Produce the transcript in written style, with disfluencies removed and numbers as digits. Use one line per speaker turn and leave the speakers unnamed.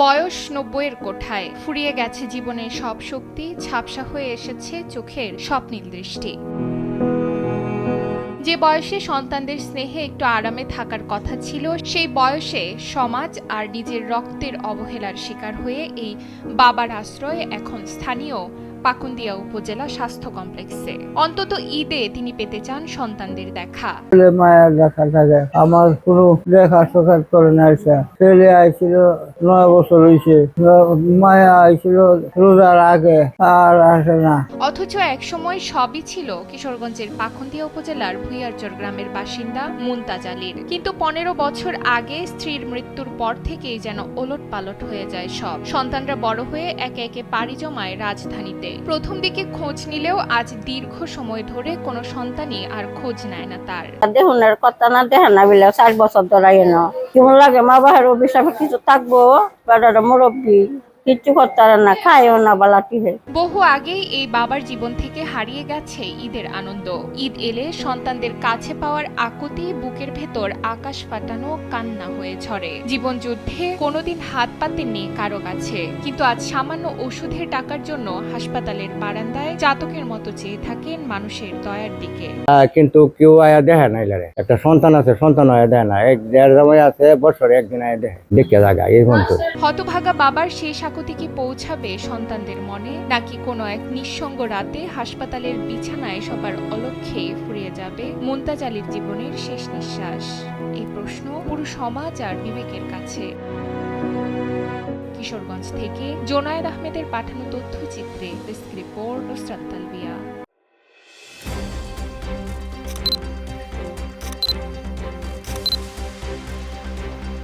বয়স ৯০-এর কোঠায়, ফুরিয়ে গেছে জীবনের সব শক্তি, ঝাপসা হয়ে এসেছে চোখের স্বপ্নিল দৃষ্টি। যে বয়সে সন্তানদের স্নেহে একটু আরামে থাকার কথা ছিল, সেই বয়সে সমাজ আর নিজের রক্তের অবহেলার শিকার হয়ে এই বাবার আশ্রয় এখন স্থানীয় পাকুন্দিয়া উপজেলা স্বাস্থ্য কমপ্লেক্সে। অন্তত ঈদে তিনি পেতে চান সন্তানদের দেখা।
মায়ের দেখা থাকে, আমার কোনো দেখা সাক্ষাৎ করে না। ছেলে আইছিল ৯ বছর হয়েছে, মায়া আইছিল রোজার আগে, আর আসে না।
অথচ একসময় সবই ছিল কিশোরগঞ্জের পাকুন্দিয়া উপজেলার ভুইয়ারচর গ্রামের বাসিন্দা মুনতাজ আলীর। কিন্তু ১৫ বছর আগে স্ত্রীর মৃত্যুর পর থেকেই যেন ওলটপালট হয়ে যায় সব। সন্তানরা বড় হয়ে একে একে পাড়ি জমায় রাজধানীতে। প্রথম দিকে খোঁজ নিলেও আজ দীর্ঘ সময় ধরে কোনো সন্তানই আর খোঁজ নেয় না তার।
দেহুনের কথা না দেখা না বিলে ৪ বছর ধরে এনো কেমন লাগে, মা বাবার অভিশাপে কিছু থাকবো, বেটাটা মুরব্বী, কিচ্ছু করতে পারে না, খায়ও না বালাটি হে।
বহু আগেই এই বাবার জীবন থেকে হারিয়ে গেছে ঈদের আনন্দ। ঈদ এলে সন্তানদের কাছে পাওয়ার আকুতি বুকের ভেতর আকাশ ফাটানো কান্না হয়ে ঝরে। জীবন যুদ্ধে কোনোদিন হাত পাতেননি কারো কাছে, কিন্তু আজ সামান্য ওষুধের টাকার জন্য হাসপাতালের বারান্দায় চাতকের মতো চেয়ে থাকেন মানুষের দয়ার দিকে।
কিন্তু কেউ আয়া দেখে না। একটা সন্তান আছে, সন্তান আয়া দেয় না। ১-১.৫ জামাই আছে, বছরে একদিন আয়া দেখে জায়গা এই পর্যন্ত।
হতভাগা বাবার শেষ আকুতি কি পৌঁছাবে সন্তানদের মনে, নাকি কোনো এক নিঃসঙ্গ রাতে হাসপাতালের বিছানায় সবার অলক্ষ্যে ফুরিয়ে যাবে মুনতাজ আলীর জীবনের শেষ নিঃশ্বাস? এই প্রশ্ন পুরো সমাজ আর বিবেকের কাছে। কিশোরগঞ্জ থেকে জোনায়েদ আহমেদের পাঠানো তথ্যচিত্রে ডেস্ক রিপোর্ট নুসরাত তালবিয়া।